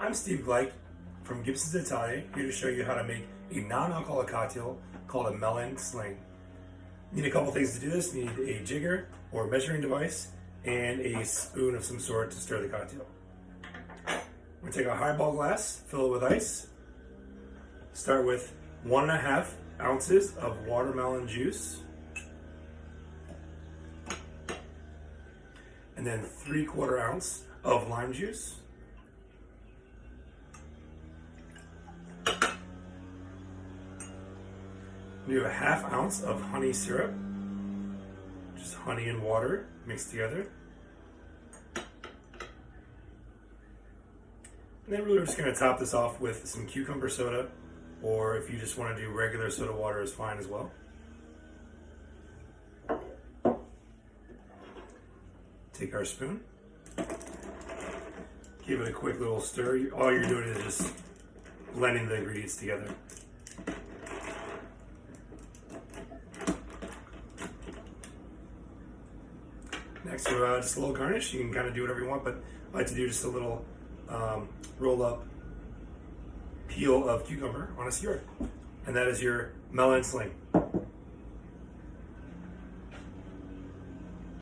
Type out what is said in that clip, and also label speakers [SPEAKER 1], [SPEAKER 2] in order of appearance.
[SPEAKER 1] I'm Steve Gleich from Gibsons Italia, here to show you how to make a non-alcoholic cocktail called a Melon Sling. Need a couple things to do this. You need a jigger or measuring device and a spoon of some sort to stir the cocktail. We're going to take a highball glass, fill it with ice. Start with 1.5 ounces of watermelon juice. And then 3/4 ounce of lime juice. We have a 1/2 ounce of honey syrup, just honey and water mixed together. And then we're just going to top this off with some cucumber soda, or if you just want to do regular soda water is fine as well. Take our spoon, give it a quick little stir. All you're doing is just blending the ingredients together. Next, just a little garnish. You can kind of do whatever you want, but I like to do just a little roll up peel of cucumber on a skewer. And that is your melon sling.